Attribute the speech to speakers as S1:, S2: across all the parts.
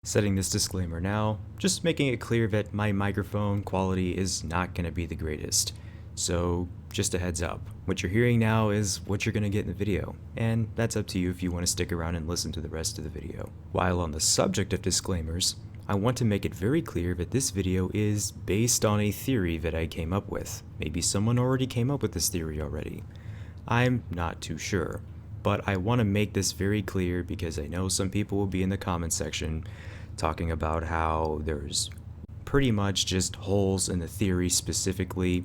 S1: Setting this disclaimer now, just making it clear that my microphone quality is not going to be the greatest. So just a heads up, what you're hearing now is what you're going to get in the video, and that's up to you if you want to stick around and listen to the rest of the video. While on the subject of disclaimers, I want to make it very clear that this video is based on a theory that I came up with. Maybe someone already came up with this theory already. I'm not too sure, but I want to make this very clear because I know some people will be in the comment section talking about how there's pretty much just holes in the theory specifically.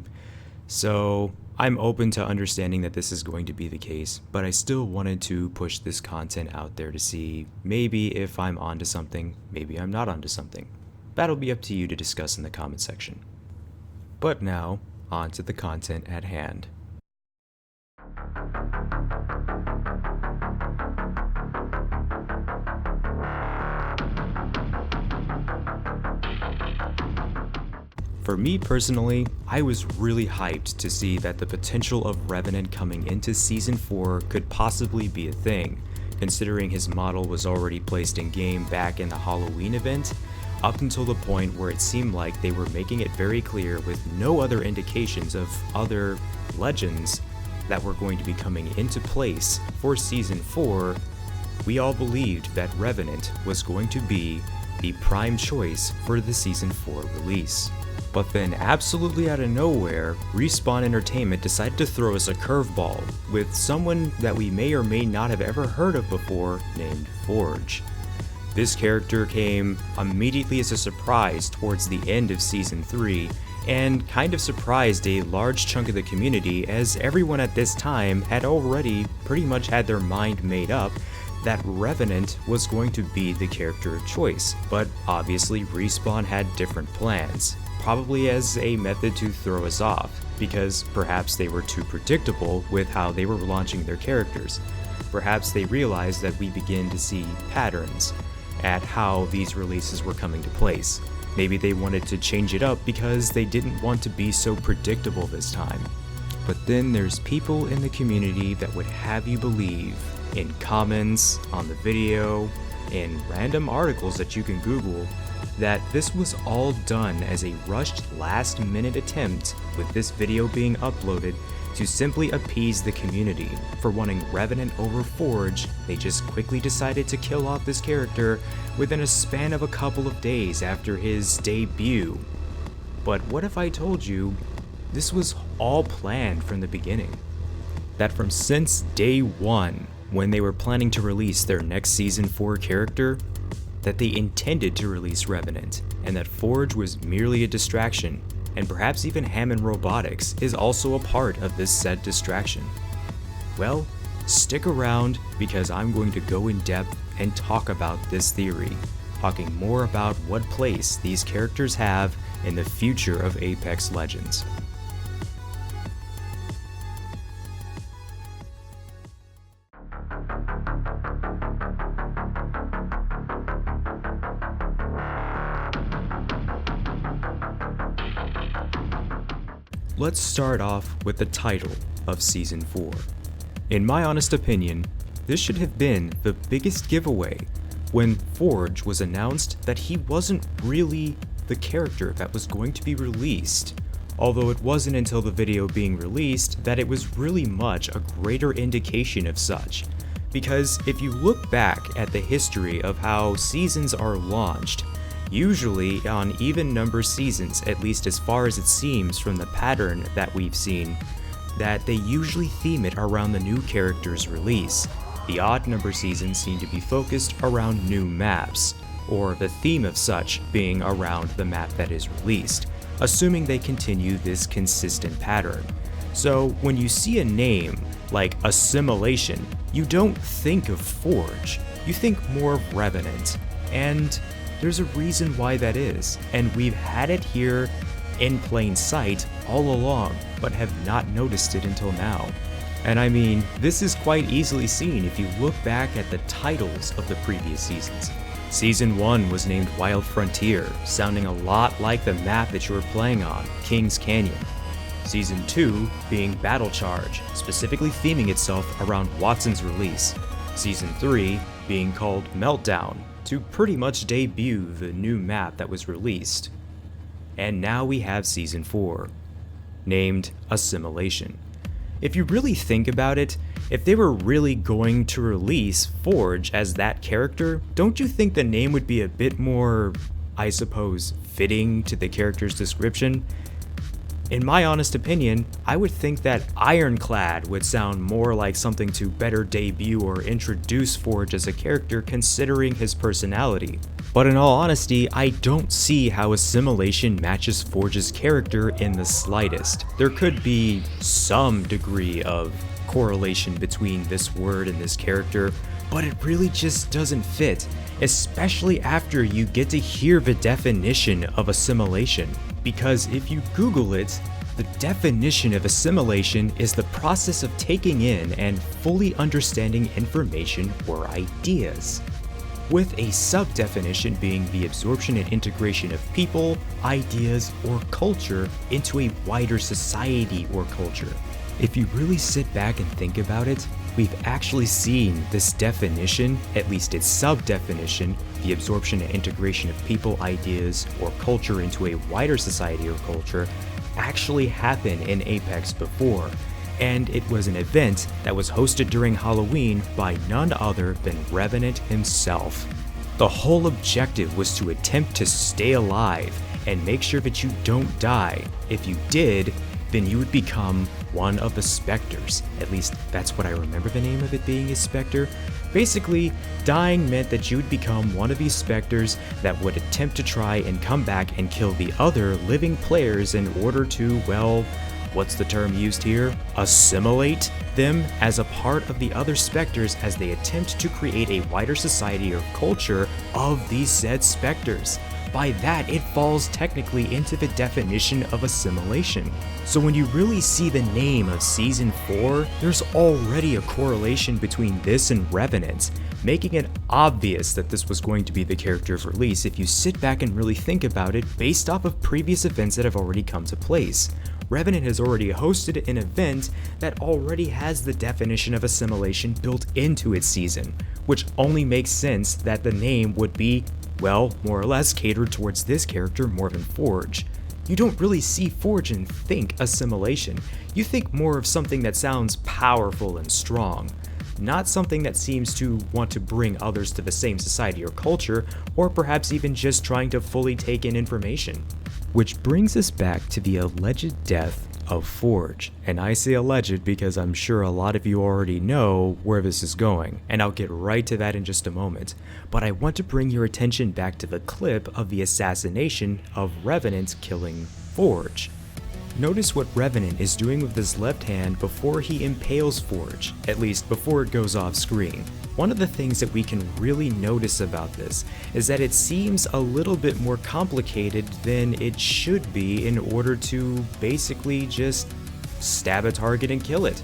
S1: So I'm open to understanding that this is going to be the case, but I still wanted to push this content out there to see maybe if I'm onto something, maybe I'm not onto something. That'll be up to you to discuss in the comment section. But now, on to the content at hand. For me personally, I was really hyped to see that the potential of Revenant coming into Season 4 could possibly be a thing, considering his model was already placed in game back in the Halloween event, up until the point where it seemed like they were making it very clear with no other indications of other legends that were going to be coming into place for Season 4, we all believed that Revenant was going to be the prime choice for the Season 4 release. But then absolutely out of nowhere, Respawn Entertainment decided to throw us a curveball with someone that we may or may not have ever heard of before named Forge. This character came immediately as a surprise towards the end of Season 3 and kind of surprised a large chunk of the community, as everyone at this time had already pretty much had their mind made up that Revenant was going to be the character of choice. But obviously Respawn had different plans, probably as a method to throw us off, because perhaps they were too predictable with how they were launching their characters. Perhaps they realized that we begin to see patterns at how these releases were coming to place. Maybe they wanted to change it up because they didn't want to be so predictable this time. But then there's people in the community that would have you believe, in comments, on the video, in random articles that you can Google, that this was all done as a rushed last-minute attempt, with this video being uploaded, to simply appease the community. For wanting Revenant over Forge, they just quickly decided to kill off this character within a span of a couple of days after his debut. But what if I told you this was all planned from the beginning? That from since day one, when they were planning to release their next Season 4 character, that they intended to release Revenant, and that Forge was merely a distraction, and perhaps even Hammond Robotics is also a part of this said distraction. Well, stick around because I'm going to go in depth and talk about this theory, talking more about what place these characters have in the future of Apex Legends. Let's start off with the title of Season 4. In my honest opinion, this should have been the biggest giveaway when Forge was announced that he wasn't really the character that was going to be released, although it wasn't until the video being released that it was really much a greater indication of such. Because if you look back at the history of how seasons are launched, usually on even number seasons, at least as far as it seems from the pattern that we've seen, that they usually theme it around the new character's release. The odd number seasons seem to be focused around new maps, or the theme of such being around the map that is released, assuming they continue this consistent pattern. So when you see a name like Assimilation, you don't think of Forge, you think more of Revenant, and there's a reason why that is, and we've had it here in plain sight all along, but have not noticed it until now. And I mean, this is quite easily seen if you look back at the titles of the previous seasons. Season 1 was named Wild Frontier, sounding a lot like the map that you were playing on, Kings Canyon. Season 2 being Battle Charge, specifically theming itself around Watson's release. Season 3 being called Meltdown, to pretty much debut the new map that was released. And now we have Season 4, named Assimilation. If you really think about it, if they were really going to release Forge as that character, don't you think the name would be a bit more, I suppose, fitting to the character's description? In my honest opinion, I would think that Ironclad would sound more like something to better debut or introduce Forge as a character considering his personality. But in all honesty, I don't see how Assimilation matches Forge's character in the slightest. There could be some degree of correlation between this word and this character, but it really just doesn't fit, especially after you get to hear the definition of assimilation. Because if you Google it, the definition of assimilation is the process of taking in and fully understanding information or ideas, with a sub-definition being the absorption and integration of people, ideas, or culture into a wider society or culture. If you really sit back and think about it, we've actually seen this definition, at least its sub-definition, the absorption and integration of people, ideas, or culture into a wider society or culture, actually happen in Apex before. And it was an event that was hosted during Halloween by none other than Revenant himself. The whole objective was to attempt to stay alive and make sure that you don't die. If you did, then you would become one of the Spectres. At least that's what I remember the name of it being, is Spectre. Basically, dying meant that you would become one of these Spectres that would attempt to try and come back and kill the other living players in order to, well, what's the term used here? Assimilate them as a part of the other Spectres as they attempt to create a wider society or culture of these said Spectres. By that, it falls technically into the definition of assimilation. So when you really see the name of Season 4, there's already a correlation between this and Revenant, making it obvious that this was going to be the character of release if you sit back and really think about it based off of previous events that have already come to place. Revenant has already hosted an event that already has the definition of assimilation built into its season, which only makes sense that the name would be, well, more or less catered towards this character more than Forge. You don't really see Forge and think assimilation. You think more of something that sounds powerful and strong, not something that seems to want to bring others to the same society or culture, or perhaps even just trying to fully take in information. Which brings us back to the alleged death of Forge. And I say alleged because I'm sure a lot of you already know where this is going, and I'll get right to that in just a moment. But I want to bring your attention back to the clip of the assassination of Revenant killing Forge. Notice what Revenant is doing with his left hand before he impales Forge, at least before it goes off screen. One of the things that we can really notice about this is that it seems a little bit more complicated than it should be in order to basically just stab a target and kill it.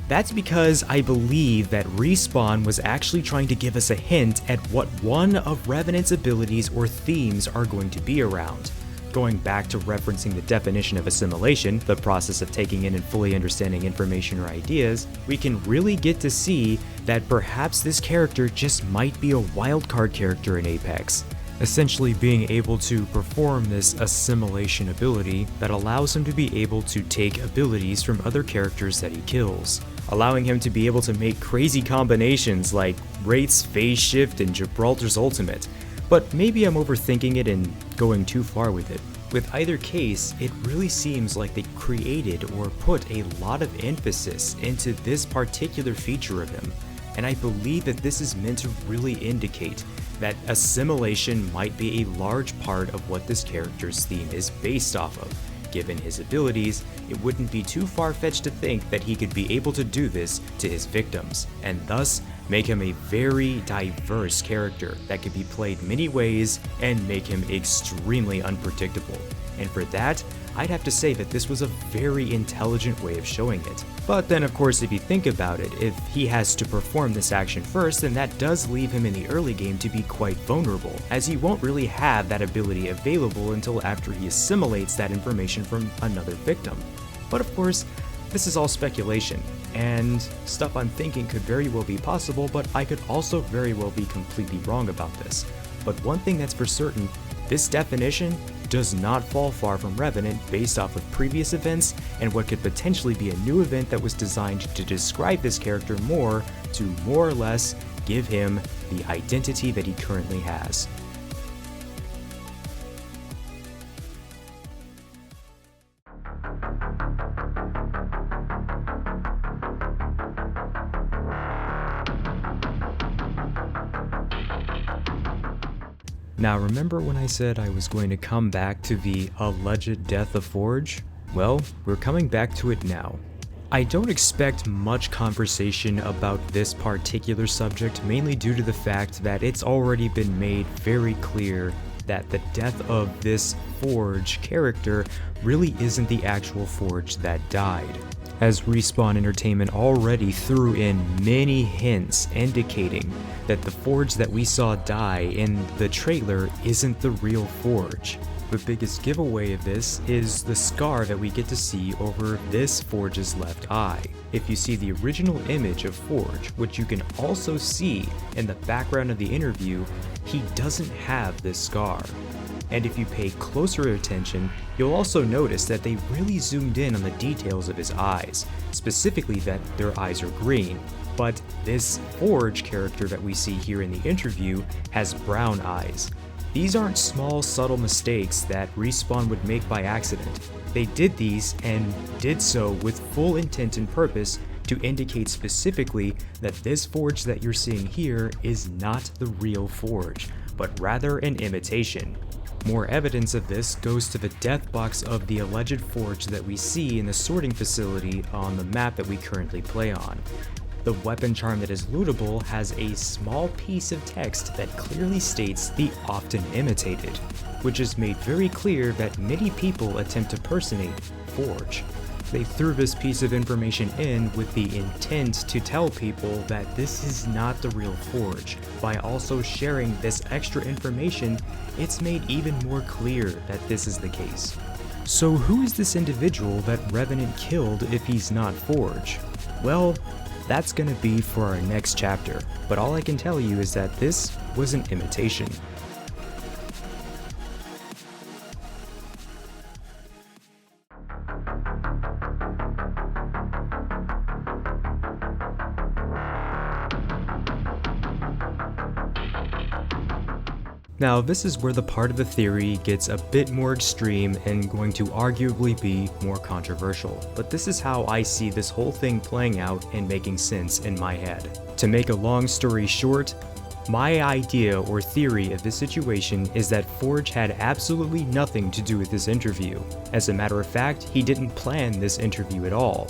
S1: That's because I believe that Respawn was actually trying to give us a hint at what one of Revenant's abilities or themes are going to be around. Going back to referencing the definition of assimilation, the process of taking in and fully understanding information or ideas, we can really get to see that perhaps this character just might be a wildcard character in Apex, essentially being able to perform this assimilation ability that allows him to be able to take abilities from other characters that he kills, allowing him to be able to make crazy combinations like Wraith's Phase Shift and Gibraltar's Ultimate. But maybe I'm overthinking it and going too far with it. With either case, it really seems like they created or put a lot of emphasis into this particular feature of him, and I believe that this is meant to really indicate that assimilation might be a large part of what this character's theme is based off of. Given his abilities, it wouldn't be too far-fetched to think that he could be able to do this to his victims, and thus make him a very diverse character that could be played many ways and make him extremely unpredictable. And for that, I'd have to say that this was a very intelligent way of showing it. But then of course, if you think about it, if he has to perform this action first, then that does leave him in the early game to be quite vulnerable, as he won't really have that ability available until after he assimilates that information from another victim. But of course, this is all speculation, and stuff I'm thinking could very well be possible, but I could also very well be completely wrong about this. But one thing that's for certain, this definition does not fall far from Revenant based off of previous events and what could potentially be a new event that was designed to describe this character more to more or less give him the identity that he currently has. Now remember when I said I was going to come back to the alleged death of Forge? Well, we're coming back to it now. I don't expect much conversation about this particular subject, mainly due to the fact that it's already been made very clear that the death of this Forge character really isn't the actual Forge that died, as Respawn Entertainment already threw in many hints indicating that the Forge that we saw die in the trailer isn't the real Forge. The biggest giveaway of this is the scar that we get to see over this Forge's left eye. If you see the original image of Forge, which you can also see in the background of the interview, he doesn't have this scar. And if you pay closer attention, you'll also notice that they really zoomed in on the details of his eyes, specifically that their eyes are green. But this Forge character that we see here in the interview has brown eyes. These aren't small, subtle mistakes that Respawn would make by accident. They did these and did so with full intent and purpose to indicate specifically that this Forge that you're seeing here is not the real Forge, but rather an imitation. More evidence of this goes to the death box of the alleged Forge that we see in the sorting facility on the map that we currently play on. The weapon charm that is lootable has a small piece of text that clearly states the often imitated, which is made very clear that many people attempt to personate Forge. They threw this piece of information in with the intent to tell people that this is not the real Forge. By also sharing this extra information, it's made even more clear that this is the case. So who is this individual that Revenant killed if he's not Forge? Well, that's gonna be for our next chapter, but all I can tell you is that this was an imitation. Now, this is where the part of the theory gets a bit more extreme and going to arguably be more controversial, but this is how I see this whole thing playing out and making sense in my head. To make a long story short, my idea or theory of this situation is that Forge had absolutely nothing to do with this interview. As a matter of fact, he didn't plan this interview at all.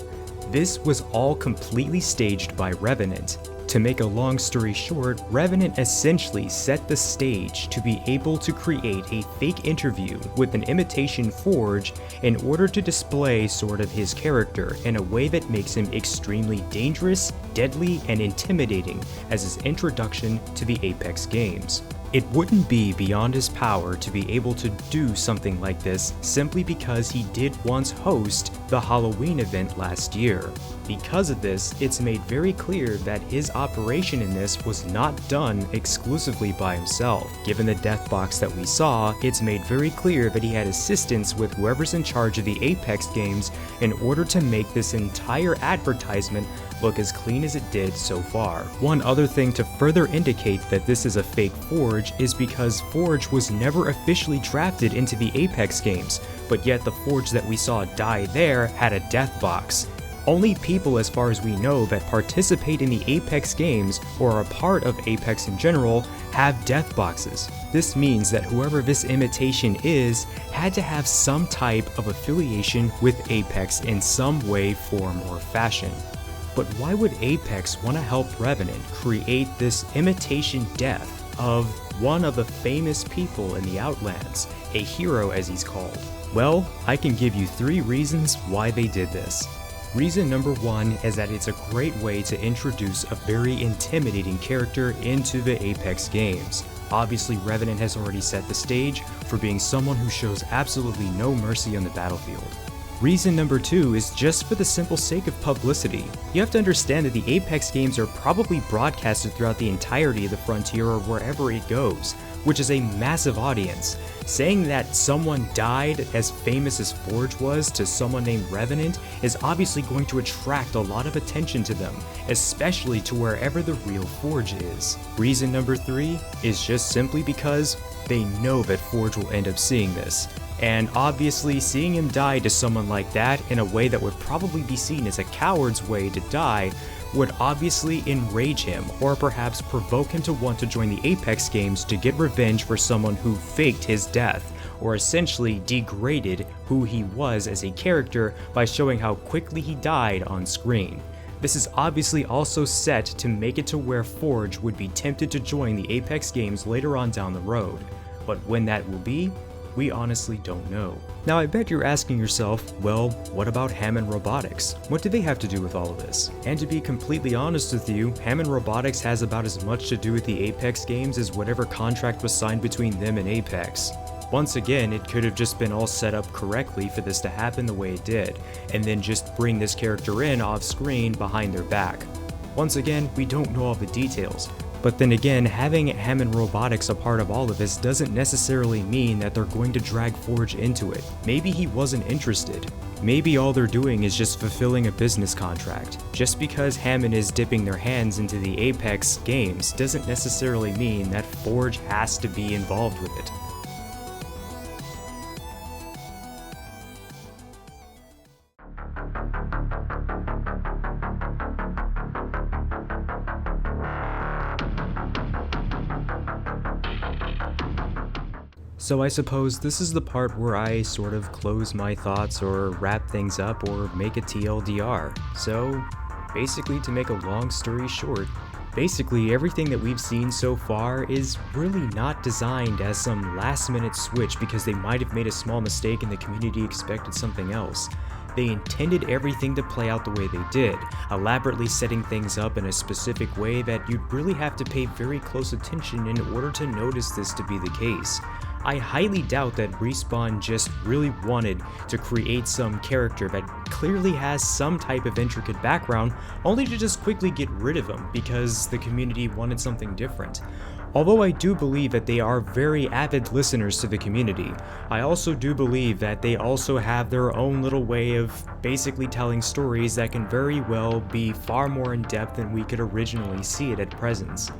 S1: This was all completely staged by Revenant. To make a long story short, Revenant essentially set the stage to be able to create a fake interview with an imitation Forge in order to display sort of his character in a way that makes him extremely dangerous, deadly, and intimidating as his introduction to the Apex games. It wouldn't be beyond his power to be able to do something like this simply because he did once host the Halloween event last year. Because of this, it's made very clear that his operation in this was not done exclusively by himself. Given the death box that we saw, it's made very clear that he had assistance with whoever's in charge of the Apex games in order to make this entire advertisement look as clean as it did so far. One other thing to further indicate that this is a fake Forge is because Forge was never officially drafted into the Apex games, but yet the Forge that we saw die there had a death box. Only people, as far as we know, that participate in the Apex games or are a part of Apex in general have death boxes. This means that whoever this imitation is had to have some type of affiliation with Apex in some way, form, or fashion. But why would Apex want to help Revenant create this imitation death of one of the famous people in the Outlands, a hero as he's called? Well, I can give you 3 reasons why they did this. Reason number 1 is that it's a great way to introduce a very intimidating character into the Apex games. Obviously, Revenant has already set the stage for being someone who shows absolutely no mercy on the battlefield. Reason number 2 is just for the simple sake of publicity. You have to understand that the Apex games are probably broadcasted throughout the entirety of the Frontier or wherever it goes, which is a massive audience. Saying that someone died as famous as Forge was to someone named Revenant is obviously going to attract a lot of attention to them, especially to wherever the real Forge is. Reason number 3 is just simply because they know that Forge will end up seeing this. And obviously seeing him die to someone like that in a way that would probably be seen as a coward's way to die would obviously enrage him, or perhaps provoke him to want to join the Apex games to get revenge for someone who faked his death, or essentially degraded who he was as a character by showing how quickly he died on screen. This is obviously also set to make it to where Forge would be tempted to join the Apex games later on down the road, but when that will be, we honestly don't know. Now I bet you're asking yourself, well, what about Hammond Robotics? What do they have to do with all of this? And to be completely honest with you, Hammond Robotics has about as much to do with the Apex games as whatever contract was signed between them and Apex. Once again, it could have just been all set up correctly for this to happen the way it did, and then just bring this character in off screen behind their back. Once again, we don't know all the details. But then again, having Hammond Robotics a part of all of this doesn't necessarily mean that they're going to drag Forge into it. Maybe he wasn't interested. Maybe all they're doing is just fulfilling a business contract. Just because Hammond is dipping their hands into the Apex games doesn't necessarily mean that Forge has to be involved with it. So I suppose this is the part where I sort of close my thoughts or wrap things up or make a TLDR. So basically, to make a long story short, basically everything that we've seen so far is really not designed as some last minute switch because they might have made a small mistake and the community expected something else. They intended everything to play out the way they did, elaborately setting things up in a specific way that you'd really have to pay very close attention in order to notice this to be the case. I highly doubt that Respawn just really wanted to create some character that clearly has some type of intricate background, only to just quickly get rid of him because the community wanted something different. Although I do believe that they are very avid listeners to the community, I also do believe that they also have their own little way of basically telling stories that can very well be far more in depth than we could originally see it at present.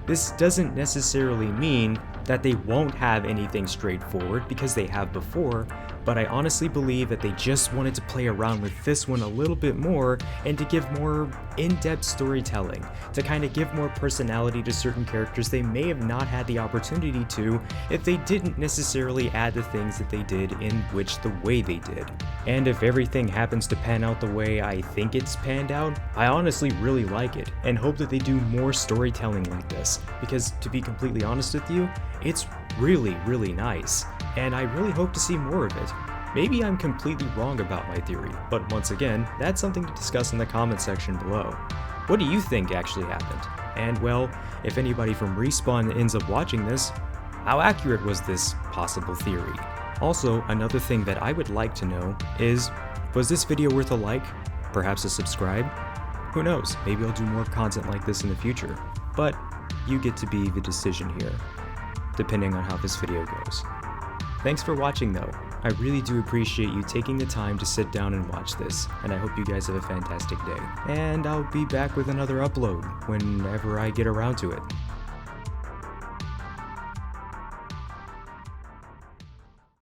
S1: This doesn't necessarily mean that they won't have anything straightforward, because they have before, but I honestly believe that they just wanted to play around with this one a little bit more and to give more in-depth storytelling, to kind of give more personality to certain characters they may have not had the opportunity to if they didn't necessarily add the things that they did in which the way they did. And if everything happens to pan out the way I think it's panned out, I honestly really like it and hope that they do more storytelling like this, because to be completely honest with you, it's really, really nice, and I really hope to see more of it. Maybe I'm completely wrong about my theory, but once again, that's something to discuss in the comment section below. What do you think actually happened? And well, if anybody from Respawn ends up watching this, how accurate was this possible theory? Also, another thing that I would like to know is, was this video worth a like? Perhaps a subscribe? Who knows, maybe I'll do more content like this in the future, but you get to be the decision here, depending on how this video goes. Thanks for watching though. I really do appreciate you taking the time to sit down and watch this, and I hope you guys have a fantastic day. And I'll be back with another upload whenever I get around to it.